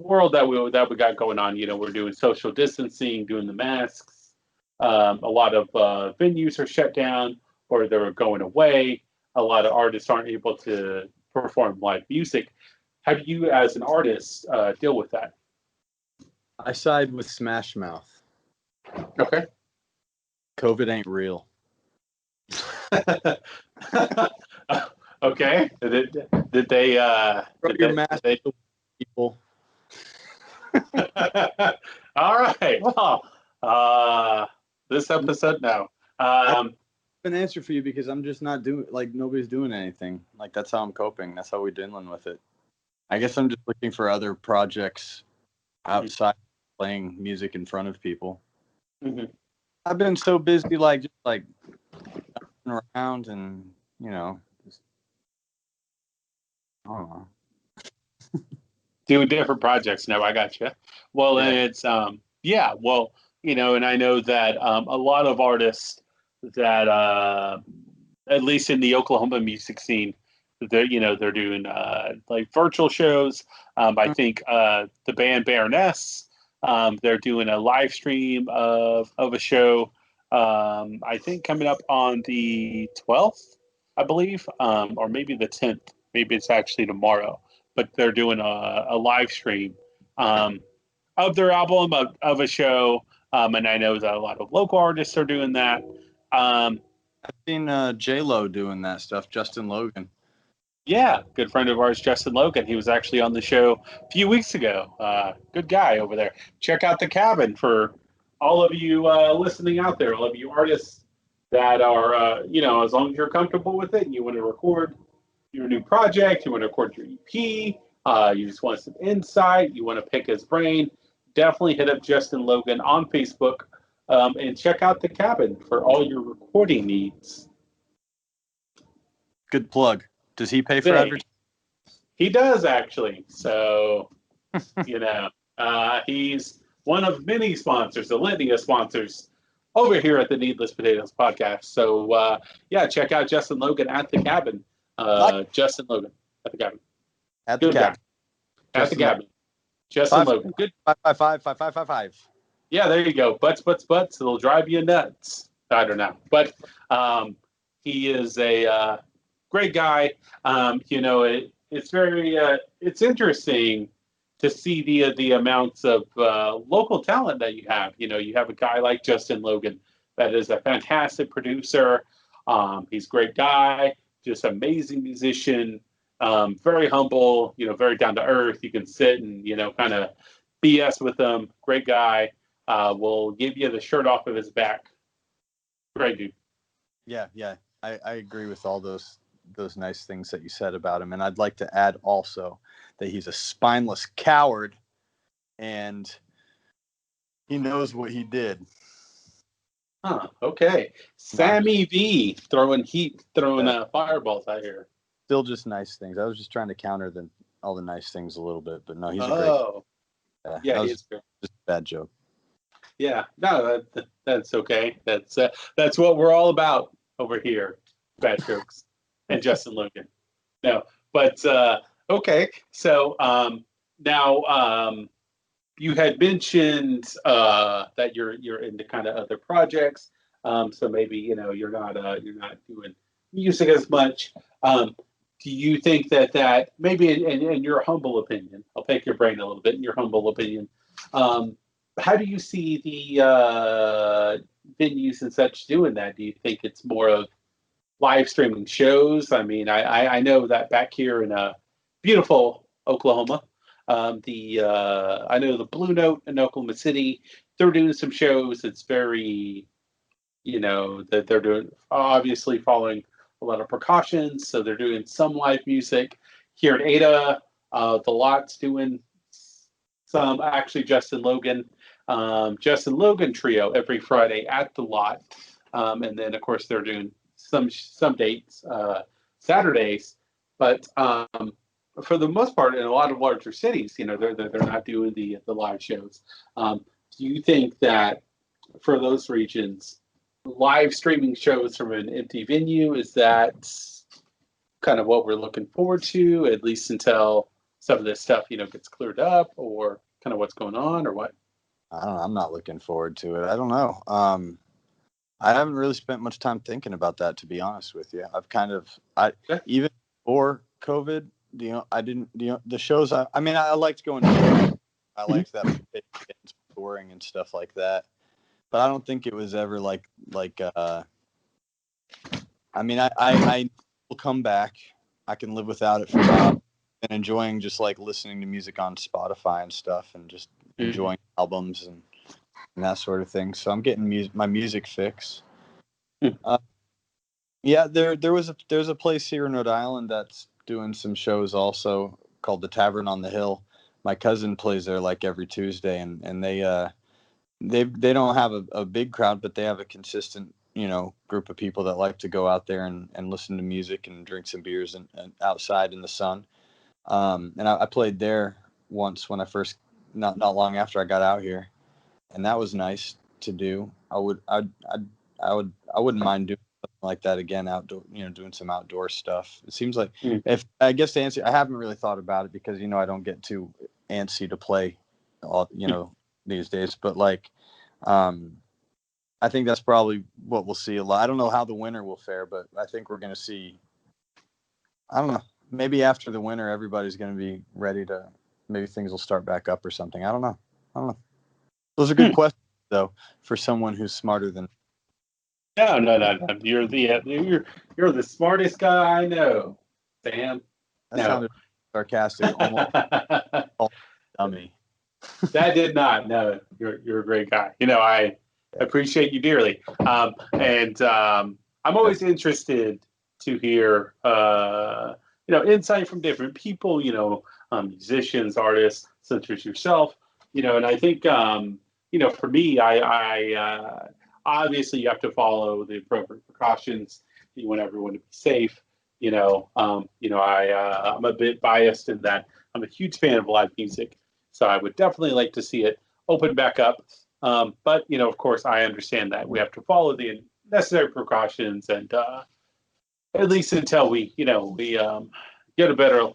[SPEAKER 3] world that we got going on? We're doing social distancing, doing the masks. A lot of venues are shut down, or they're going away. A lot of artists aren't able to perform live music. How do you, as an artist, deal with that?
[SPEAKER 2] I side with Smash Mouth.
[SPEAKER 3] Okay.
[SPEAKER 2] COVID ain't real.
[SPEAKER 3] Okay. Did they?
[SPEAKER 2] Throw your mask
[SPEAKER 3] Did
[SPEAKER 2] to people.
[SPEAKER 3] All right. Well, this episode, no.
[SPEAKER 2] An answer for you because I'm just not doing, like, nobody's doing anything. Like, that's how I'm coping. That's how we're dealing with it. I guess I'm just looking for other projects outside playing music in front of people.
[SPEAKER 3] Mm-hmm.
[SPEAKER 2] I've been so busy, like, just like around and, just, I don't know.
[SPEAKER 3] Doing different projects. No, I got you. Well,
[SPEAKER 2] Yeah.
[SPEAKER 3] and it's yeah. Well, and I know that a lot of artists that at least in the Oklahoma music scene, they're doing like virtual shows. I think the band Baroness, they're doing a live stream of a show. I think coming up on the 12th, I believe, or maybe the 10th. Maybe it's actually tomorrow, but they're doing a live stream of their album, of a show. And I know that a lot of local artists are doing that.
[SPEAKER 2] I've seen J-Lo doing that stuff, Justin Logan.
[SPEAKER 3] Yeah, good friend of ours, Justin Logan. He was actually on the show a few weeks ago. Good guy over there. Check out The Cabin for all of you listening out there, all of you artists that are, as long as you're comfortable with it and you want to record your new project, you want to record your EP, you just want some insight, you want to pick his brain, definitely hit up Justin Logan on Facebook and check out The Cabin for all your recording needs.
[SPEAKER 2] Good plug. Does he pay for
[SPEAKER 3] Hey,
[SPEAKER 2] advertising?
[SPEAKER 3] he does, actually. So, he's one of many sponsors, the litany of sponsors over here at the Needless Potatoes podcast. So, check out Justin Logan at The Cabin. Justin Logan at The Cabin.
[SPEAKER 2] At the
[SPEAKER 3] Good
[SPEAKER 2] cabin.
[SPEAKER 3] guy. At The Cabin. Justin Logan. Good.
[SPEAKER 2] 555.
[SPEAKER 3] Yeah, there you go. Butts. It'll drive you nuts. I don't know. But he is a great guy. It's very it's interesting to see the amounts of local talent that you have. You have a guy like Justin Logan that is a fantastic producer. He's a great guy, just amazing musician, very humble, very down to earth. You can sit and, kind of BS with him. Great guy. Will give you the shirt off of his back. Great dude.
[SPEAKER 2] Yeah. I agree with all those nice things that you said about him. And I'd like to add also that he's a spineless coward and he knows what he did.
[SPEAKER 3] Huh, okay. Sammy V throwing fireballs out here.
[SPEAKER 2] Still just nice things. I was just trying to counter all the nice things a little bit, but no, he's a great.
[SPEAKER 3] Yeah, he's great.
[SPEAKER 2] Just a bad joke.
[SPEAKER 3] Yeah, no, that's okay. That's what we're all about over here. Bad jokes and Justin Logan. No, but okay. So now you had mentioned that you're into kind of other projects. So maybe you're not doing music as much. Do you think that maybe in your humble opinion, I'll pick your brain a little bit in your humble opinion, how do you see the venues and such doing that? Do you think it's more of live streaming shows? I mean, I know that back here in beautiful Oklahoma, I know the Blue Note in Oklahoma City, they're doing some shows. It's very, that they're doing, obviously following a lot of precautions. So they're doing some live music. Here at Ada, the Lot's doing some actually Justin Logan trio every Friday at the lot, and then of course they're doing some dates Saturdays, but for the most part, in a lot of larger cities, they're not doing the live shows. Do you think that for those regions, live streaming shows from an empty venue, is that kind of what we're looking forward to, at least until some of this stuff, gets cleared up, or kind of what's going on, or what?
[SPEAKER 2] I don't know. I'm not looking forward to it. I don't know. I haven't really spent much time thinking about that, to be honest with you. I've even before COVID, the shows. I mean, I liked going to. I liked that touring and stuff like that, but I don't think it was ever like. I mean, I will come back. I can live without it for a while. And enjoying just like listening to music on Spotify and stuff, and just enjoying albums and that sort of thing. So I'm getting my music fix. Yeah, there's a place here in Rhode Island that's doing some shows also called the Tavern on the Hill. My cousin plays there like every Tuesday, and they don't have a big crowd, but they have a consistent group of people that like to go out there and listen to music and drink some beers and outside in the sun. And I played there once when I first, not long after I got out here, and that was nice to do. I wouldn't mind doing something like that again, outdoor, doing some outdoor stuff. It seems like if I guess to answer, I haven't really thought about it because I don't get too antsy to play all these days, but like I think that's probably what we'll see a lot. I don't know how the winter will fare, but I think we're going to see. I don't know. Maybe after the winter, everybody's going to be ready to. Maybe things will start back up or something. I don't know. Those are good questions, though, for someone who's smarter than.
[SPEAKER 3] No. You're the smartest guy I know, Sam.
[SPEAKER 2] That sounded sarcastic, almost dummy.
[SPEAKER 3] That did not. No, you're a great guy. I appreciate you dearly, and I'm always interested to hear insight from different people, musicians, artists, such as yourself, and I think, for me, I obviously you have to follow the appropriate precautions. You want everyone to be safe. I'm a bit biased in that I'm a huge fan of live music, so I would definitely like to see it open back up. But, of course, I understand that we have to follow the necessary precautions, and at least until we get a better,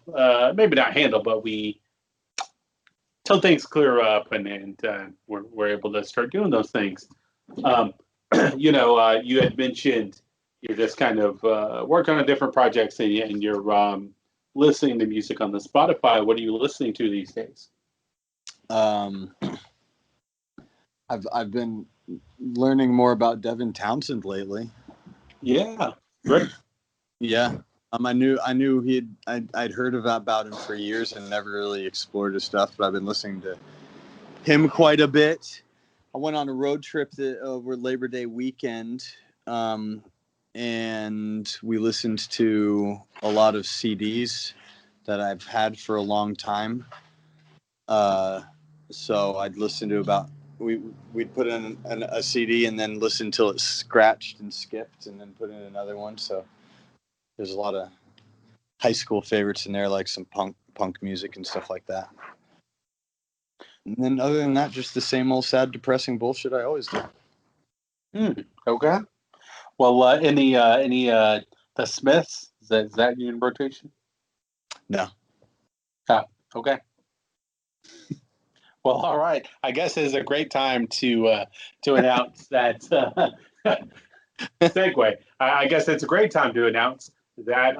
[SPEAKER 3] maybe not handle, but till things clear up and we're able to start doing those things. You had mentioned you're just kind of working on different projects and you're listening to music on the Spotify. What are you listening to these days?
[SPEAKER 2] I've been learning more about Devin Townsend lately.
[SPEAKER 3] Yeah, great.
[SPEAKER 2] Yeah, I knew I'd heard about him for years and never really explored his stuff, but I've been listening to him quite a bit. I went on a road trip over Labor Day weekend, and we listened to a lot of CDs that I've had for a long time. So I'd listen to we'd put in a CD and then listen till it scratched and skipped and then put in another one. So there's a lot of high school favorites in there, like some punk music and stuff like that. And then other than that, just the same old sad, depressing bullshit I always do.
[SPEAKER 3] Okay. Well, any the Smiths, is that in rotation?
[SPEAKER 2] No.
[SPEAKER 3] Ah, okay. Well, all right. I guess it's a great time to announce that segue. I guess it's a great time to announce that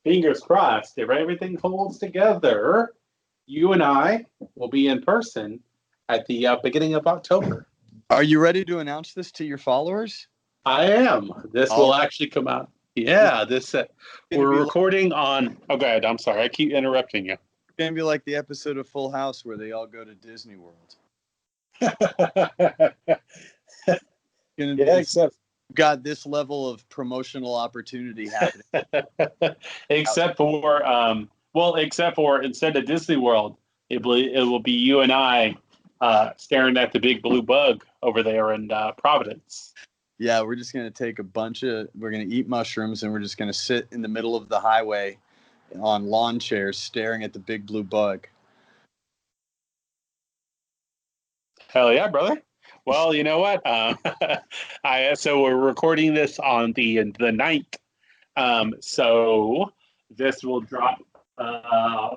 [SPEAKER 3] fingers crossed, if everything holds together, you and I will be in person at the beginning of October.
[SPEAKER 2] Are you ready to announce this to your followers?
[SPEAKER 3] I am. This will actually come out. Yeah, this we're recording on. Oh, go ahead. I'm sorry. I keep interrupting you.
[SPEAKER 2] It's gonna be like the episode of Full House where they all go to Disney World.
[SPEAKER 3] Except
[SPEAKER 2] got this level of promotional opportunity happening.
[SPEAKER 3] except for instead of Disney World, It will be you and I staring at the big blue bug over there in Providence.
[SPEAKER 2] Yeah, we're just gonna take we're gonna eat mushrooms, and we're just gonna sit in the middle of the highway on lawn chairs, staring at the big blue bug.
[SPEAKER 3] Hell yeah, brother. Well, you know what? So we're recording this on the 9th. So this will drop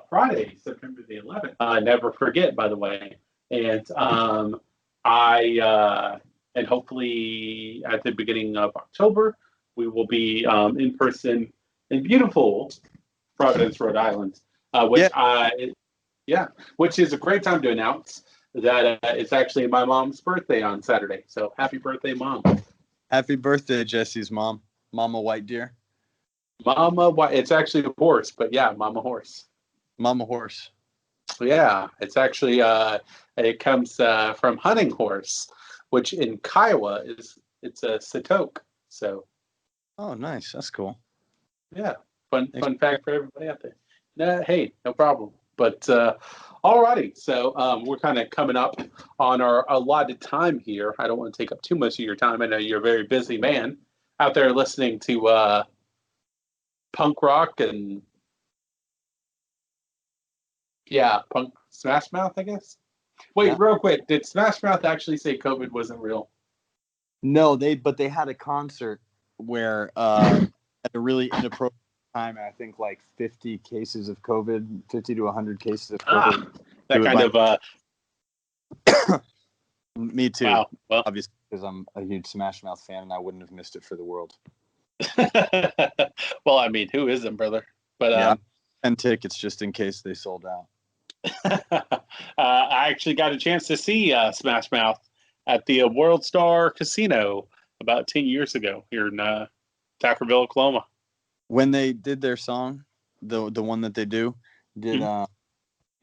[SPEAKER 3] Friday, September the 11th. Never forget, by the way. And and hopefully at the beginning of October, we will be in person in beautiful Providence, Rhode Island, which is a great time to announce that it's actually my mom's birthday on Saturday. So happy birthday, Mom.
[SPEAKER 2] Happy birthday, Jesse's mom, Mama White Deer.
[SPEAKER 3] It's actually a horse, but yeah, Mama Horse.
[SPEAKER 2] Mama Horse.
[SPEAKER 3] Yeah, it's actually it comes from hunting horse, which in Kiowa it's a Satoke. So,
[SPEAKER 2] oh, nice, that's cool.
[SPEAKER 3] Yeah, fun fact for everybody out there. Hey, no problem. But alrighty, so we're kind of coming up on our allotted time here. I don't want to take up too much of your time. I know you're a very busy man out there listening to punk rock and punk Smash Mouth, I guess. Wait, real quick, did Smash Mouth actually say COVID wasn't real?
[SPEAKER 2] No, but they had a concert where at a really inappropriate time, I think like 50 cases of COVID, 50 to 100 cases of COVID.
[SPEAKER 3] That kind of
[SPEAKER 2] me too.
[SPEAKER 3] Wow. Well,
[SPEAKER 2] obviously, because I'm a huge Smash Mouth fan, and I wouldn't have missed it for the world.
[SPEAKER 3] Well, I mean, who isn't, brother? But
[SPEAKER 2] yeah, 10 tickets just in case they sold out.
[SPEAKER 3] I actually got a chance to see Smash Mouth at the World Star Casino about 10 years ago here in Tackerville, Oklahoma.
[SPEAKER 2] When they did their song, the one that they do, did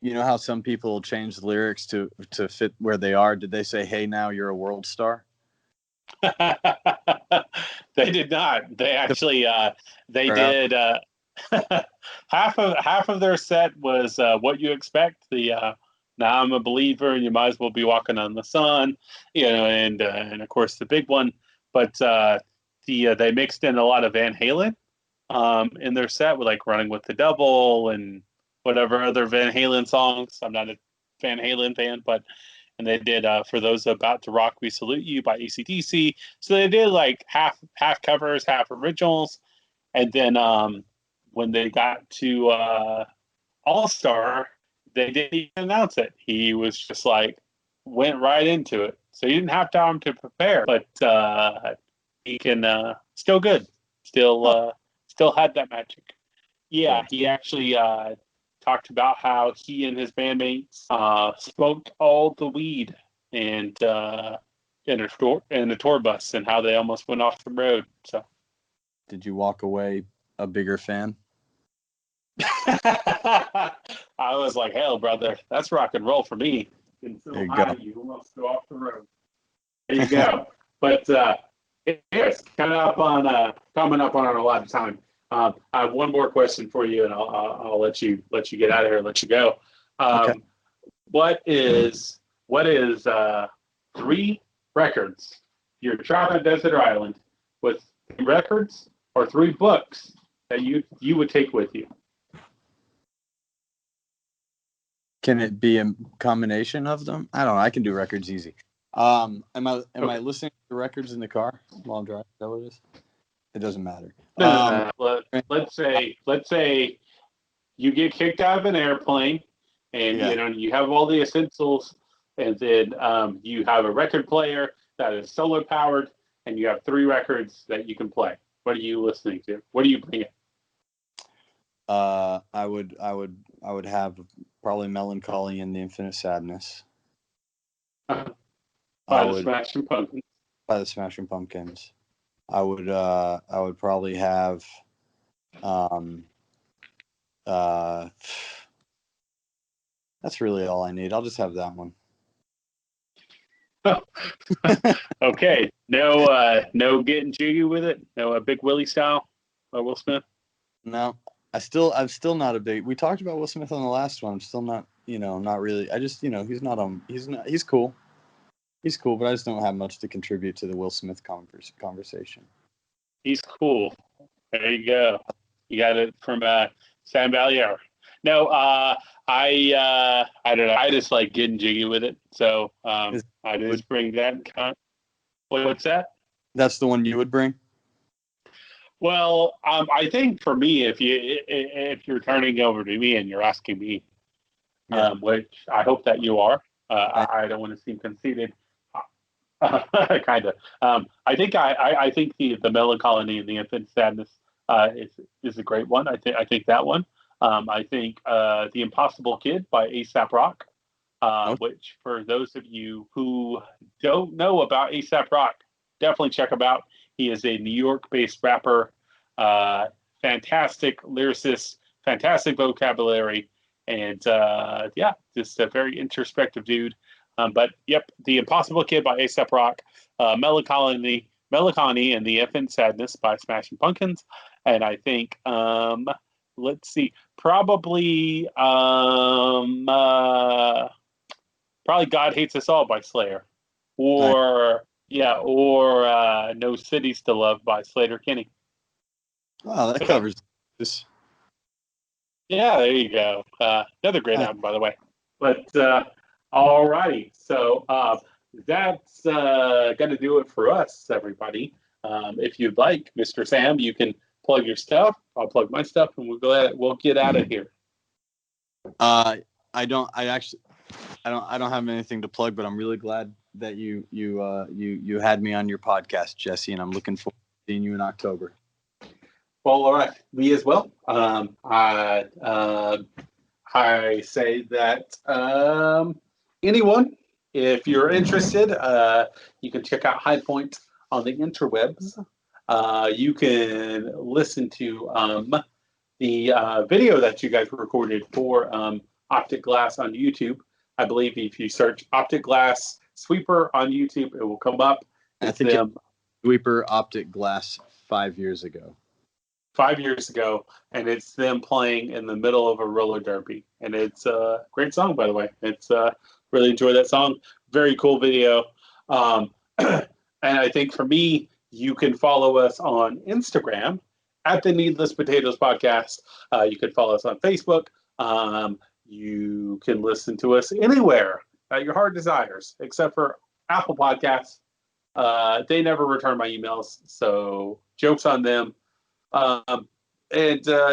[SPEAKER 2] you know how some people change the lyrics to fit where they are? Did they say, "Hey, now you're a world star"?
[SPEAKER 3] They did not. They actually they did half of their set was what you expect. The now I'm a believer, and you might as well be walking on the sun, and of course the big one. But they mixed in a lot of Van Halen in their set with like "Running with the Devil" and whatever other Van Halen songs. I'm not a Van Halen fan, and they did "For Those About to Rock We Salute You" by AC/DC. So they did like half covers, half originals, and then when they got to All Star, they didn't even announce it. He was just like went right into it, so he didn't have time to prepare. But he can still good, still had that magic. Yeah, he actually talked about how he and his bandmates smoked all the weed and in a tour bus, and how they almost went off the road. So,
[SPEAKER 2] did you walk away a bigger fan?
[SPEAKER 3] I was like, hell, brother, that's rock and roll for me. And so you almost go off the road. There you go. But it's coming up on a lot of time. I have one more question for you, and I'll let you get out of here and let you go.
[SPEAKER 2] Okay.
[SPEAKER 3] What is 3 records? You're traveling a desert island with 3 records or 3 books that you would take with you.
[SPEAKER 2] Can it be a combination of them? I don't know. I can do records easy. Am I listening to records in the car while I'm driving? Is that what it is? It doesn't matter.
[SPEAKER 3] No. Let's say you get kicked out of an airplane, and you have all the essentials, and then you have a record player that is solar powered, and you have 3 records that you can play. What are you listening to? What are you bringing?
[SPEAKER 2] I would have probably Melancholy and the Infinite Sadness.
[SPEAKER 3] By the Smashing Pumpkins.
[SPEAKER 2] By the Smashing Pumpkins. I would probably have that's really all I need. I'll just have that one.
[SPEAKER 3] Okay. No getting jiggy with it? No Big Willie style by Will Smith?
[SPEAKER 2] No. I'm still not a big. We talked about Will Smith on the last one. I'm still not not really. I just, he's cool. He's cool, but I just don't have much to contribute to the Will Smith conversation.
[SPEAKER 3] He's cool. There you go. You got it from Sam Valliere. No, I don't know. I just like getting jiggy with it. So I just bring that. What's that?
[SPEAKER 2] That's the one you would bring?
[SPEAKER 3] Well, I think for me, if you're turning over to me and you're asking me, which I hope that you are, I don't want to seem conceited. Kind of. I think the Melancholy and the Infant Sadness is a great one. I think that one. I think The Impossible Kid by A$AP Rock, which for those of you who don't know about A$AP Rock, definitely check him out. He is a New York-based rapper, fantastic lyricist, fantastic vocabulary, and just a very introspective dude. But yep, The Impossible Kid by A$AP Rock, Melancholy and the Infant Sadness by Smashing Pumpkins, and I think let's see, probably God Hates Us All by Slayer, or No Cities to Love by Slater-Kinney.
[SPEAKER 2] Oh, that covers this.
[SPEAKER 3] Yeah, there you go. Another great album, by the way. But all righty, so that's going to do it for us, everybody. If you'd like, Mr. Sam, you can plug your stuff. I'll plug my stuff, and we'll get out of here.
[SPEAKER 2] I don't have anything to plug, but I'm really glad that you had me on your podcast, Jesse, and I'm looking forward to seeing you in October.
[SPEAKER 3] Well, all right, me as well. I say that anyone, if you're interested, you can check out High Point on the interwebs. You can listen to the video that you guys recorded for Optic Glass on YouTube. I believe if you search Optic Glass Sweeper on YouTube, it will come up.
[SPEAKER 2] I think Sweeper Optic Glass 5 years ago.
[SPEAKER 3] 5 years ago, and it's them playing in the middle of a roller derby, and it's a great song, by the way. It's really enjoy that song. Very cool video. And I think for me, you can follow us on Instagram at the Needless Potatoes Podcast. You can follow us on Facebook. You can listen to us anywhere that your heart desires, except for Apple Podcasts. They never return my emails, so joke's on them. And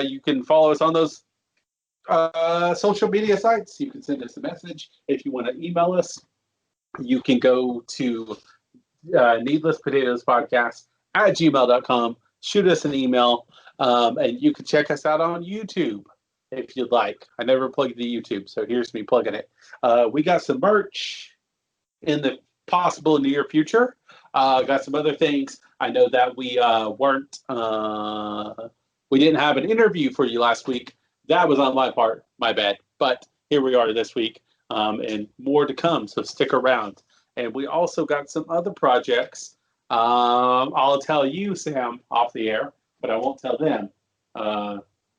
[SPEAKER 3] you can follow us on those social media sites. You can send us a message. If you want to email us, you can go to needlesspotatoespodcast@gmail.com. Shoot us an email, and you can check us out on YouTube if you'd like. I never plugged the YouTube, so here's me plugging it. We got some merch in the possible near future. Got some other things. I know that we we didn't have an interview for you last week. That was on my part, my bad. But here we are this week, and more to come. So stick around. And we also got some other projects. I'll tell you, Sam, off the air, but I won't tell them.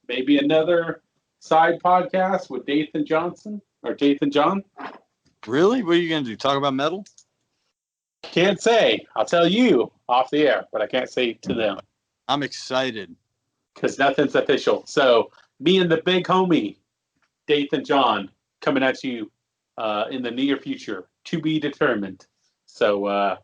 [SPEAKER 3] Maybe another side podcast with Dathan Johnson or Dathan John.
[SPEAKER 2] Really? What are you going to do? Talk about metal?
[SPEAKER 3] Can't say. I'll tell you off the air, but I can't say to them.
[SPEAKER 2] I'm excited.
[SPEAKER 3] Because nothing's official. So me and the big homie, Dathan John, coming at you in the near future, to be determined. So,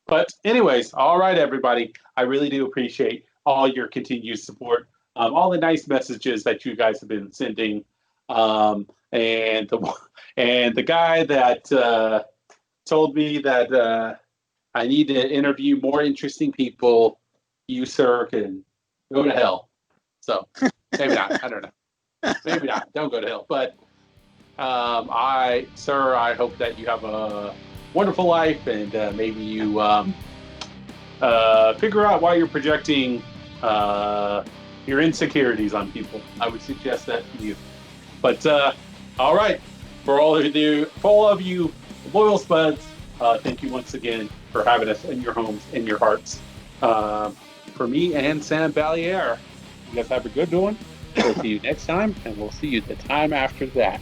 [SPEAKER 3] but anyways, all right, everybody. I really do appreciate all your continued support, all the nice messages that you guys have been sending, and the guy that told me that I need to interview more interesting people. You, sir, can go to hell. So maybe not. I don't know. Maybe not. Don't go to hell. But I hope that you have a wonderful life, and maybe you figure out why you're projecting your insecurities on people. I would suggest that to you. But all right, for all of you loyal spuds, thank you once again for having us in your homes, in your hearts. For me and Sam Valliere, you guys have a good one. We'll see you next time, and we'll see you the time after that.